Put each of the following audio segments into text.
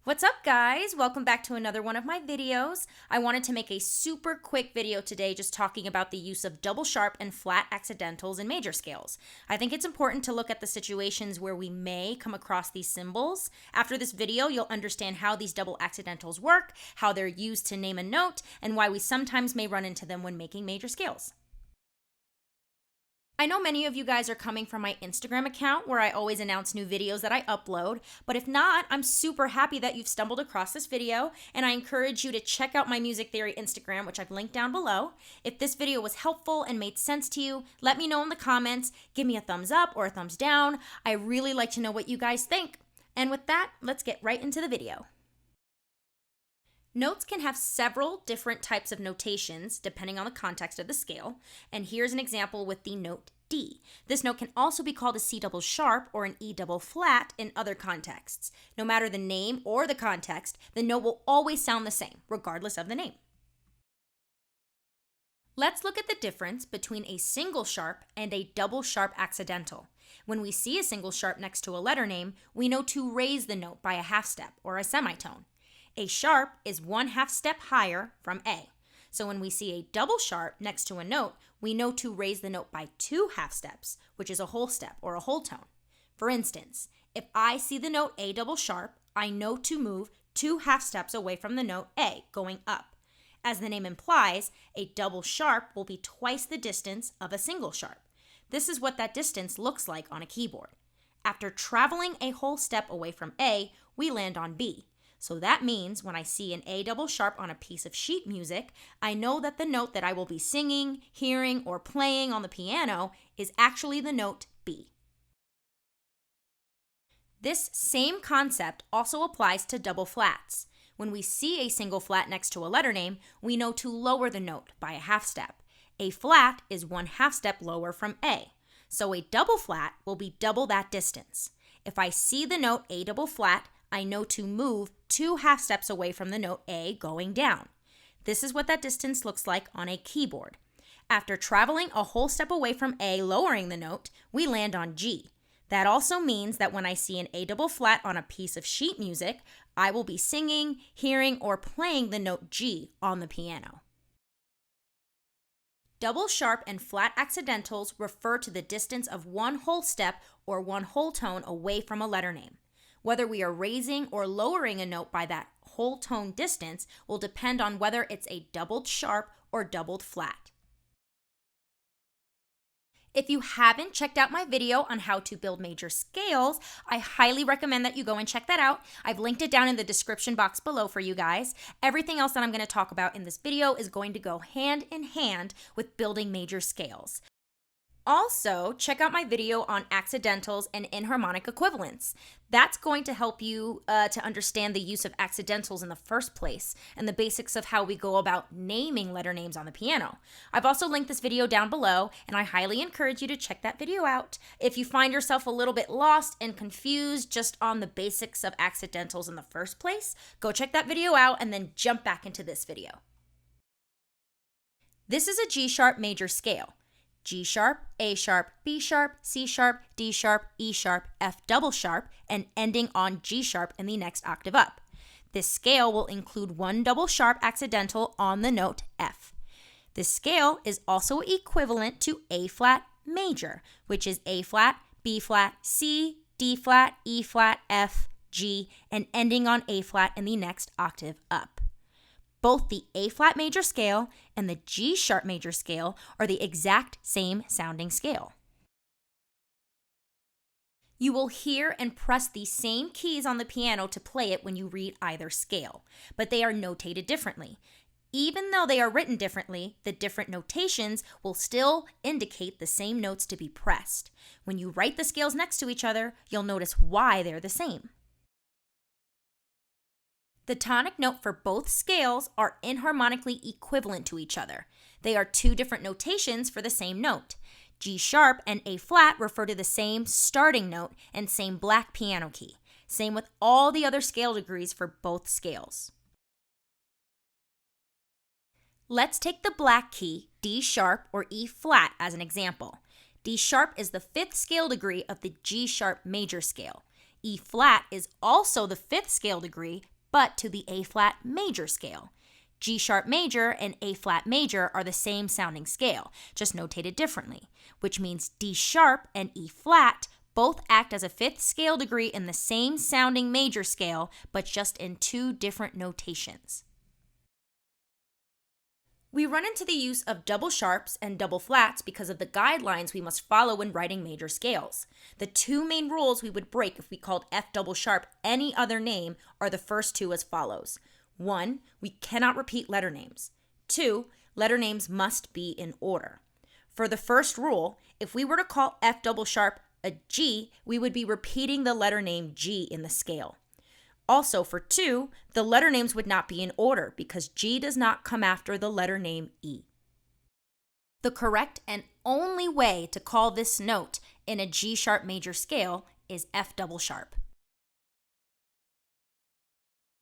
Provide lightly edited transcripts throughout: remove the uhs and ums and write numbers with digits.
What's up, guys? Welcome back to another one of my videos. I wanted to make a super quick video today just talking about the use of double sharp and flat accidentals in major scales. I think it's important to look at the situations where we may come across these symbols. After this video, you'll understand how these double accidentals work, how they're used to name a note, and why we sometimes may run into them when making major scales. I know many of you guys are coming from my Instagram account where I always announce new videos that I upload, but if not, I'm super happy that you've stumbled across this video, and I encourage you to check out my Music Theory Instagram, which I've linked down below. If this video was helpful and made sense to you, let me know in the comments, give me a thumbs up or a thumbs down. I really like to know what you guys think. And with that, let's get right into the video. Notes can have several different types of notations depending on the context of the scale, and here's an example with the note D. This note can also be called a C double sharp or an E double flat in other contexts. No matter the name or the context, the note will always sound the same, regardless of the name. Let's look at the difference between a single sharp and a double sharp accidental. When we see a single sharp next to a letter name, we know to raise the note by a half step or a semitone. A sharp is 1/2 step higher from A. So when we see a double sharp next to a note, we know to raise the note by 2 half steps, which is a whole step or a whole tone. For instance, if I see the note A double sharp, I know to move 2 half steps away from the note A, going up. As the name implies, a double sharp will be twice the distance of a single sharp. This is what that distance looks like on a keyboard. After traveling a whole step away from A, we land on B. So that means when I see an A double sharp on a piece of sheet music, I know that the note that I will be singing, hearing, or playing on the piano is actually the note B. This same concept also applies to double flats. When we see a single flat next to a letter name, we know to lower the note by a half step. A flat is 1/2 step lower from A, so a double flat will be double that distance. If I see the note A double flat, I know to move 2 half steps away from the note A going down. This is what that distance looks like on a keyboard. After traveling a whole step away from A, lowering the note, we land on G. That also means that when I see an A double flat on a piece of sheet music, I will be singing, hearing, or playing the note G on the piano. Double sharp and flat accidentals refer to the distance of one whole step or one whole tone away from a letter name. Whether we are raising or lowering a note by that whole tone distance will depend on whether it's a doubled sharp or doubled flat. If you haven't checked out my video on how to build major scales, I highly recommend that you go and check that out. I've linked it down in the description box below for you guys. Everything else that I'm going to talk about in this video is going to go hand in hand with building major scales. Also, check out my video on accidentals and enharmonic equivalents. That's going to help you to understand the use of accidentals in the first place and the basics of how we go about naming letter names on the piano. I've also linked this video down below, and I highly encourage you to check that video out. If you find yourself a little bit lost and confused just on the basics of accidentals in the first place, go check that video out and then jump back into this video. This is a G sharp major scale. G sharp, A sharp, B sharp, C sharp, D sharp, E sharp, F double sharp, and ending on G sharp in the next octave up. This scale will include one double sharp accidental on the note F. This scale is also equivalent to A flat major, which is A flat, B flat, C, D flat, E flat, F, G, and ending on A flat in the next octave up. Both the A-flat major scale and the G-sharp major scale are the exact same sounding scale. You will hear and press the same keys on the piano to play it when you read either scale, but they are notated differently. Even though they are written differently, the different notations will still indicate the same notes to be pressed. When you write the scales next to each other, you'll notice why they're the same. The tonic note for both scales are enharmonically equivalent to each other. They are two different notations for the same note. G sharp and A flat refer to the same starting note and same black piano key. Same with all the other scale degrees for both scales. Let's take the black key, D sharp or E flat, as an example. D sharp is the 5th scale degree of the G sharp major scale. E flat is also the fifth scale degree, but to the A flat major scale. G sharp major and A flat major are the same sounding scale, just notated differently, which means D sharp and E flat both act as a fifth scale degree in the same sounding major scale, but just in two different notations. We run into the use of double sharps and double flats because of the guidelines we must follow when writing major scales. The two main rules we would break if we called F double sharp any other name are the first two as follows. 1. We cannot repeat letter names. 2. Letter names must be in order. For the first rule, if we were to call F double sharp a G, we would be repeating the letter name G in the scale. Also, for 2, the letter names would not be in order because G does not come after the letter name E. The correct and only way to call this note in a G sharp major scale is F double sharp.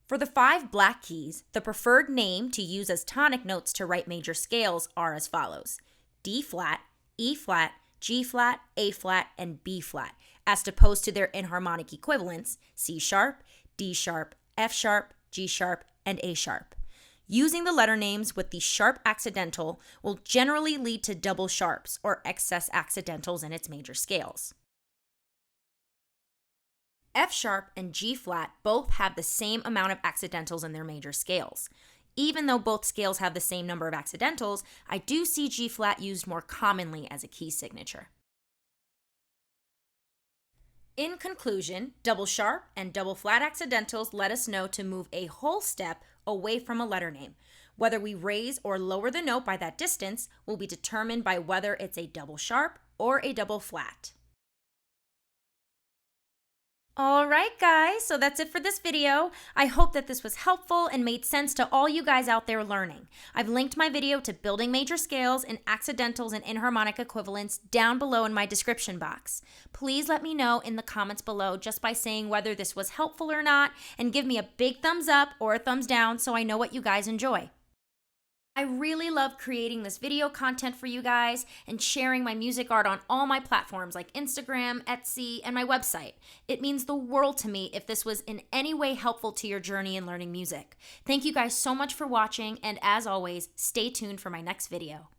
For the 5 black keys, the preferred name to use as tonic notes to write major scales are as follows: D flat, E flat, G flat, A flat, and B flat, as opposed to their enharmonic equivalents, C sharp, D sharp, F sharp, G sharp, and A sharp. Using the letter names with the sharp accidental will generally lead to double sharps or excess accidentals in its major scales. F sharp and G flat both have the same amount of accidentals in their major scales. Even though both scales have the same number of accidentals, I do see G flat used more commonly as a key signature. In conclusion, double sharp and double flat accidentals let us know to move a whole step away from a letter name. Whether we raise or lower the note by that distance will be determined by whether it's a double sharp or a double flat. All right, guys, so that's it for this video. I hope that this was helpful and made sense to all you guys out there learning. I've linked my video to building major scales and accidentals and enharmonic equivalents down below in my description box. Please let me know in the comments below just by saying whether this was helpful or not, and give me a big thumbs up or a thumbs down so I know what you guys enjoy. I really love creating this video content for you guys and sharing my music art on all my platforms like Instagram, Etsy, and my website. It means the world to me if this was in any way helpful to your journey in learning music. Thank you guys so much for watching, and as always, stay tuned for my next video.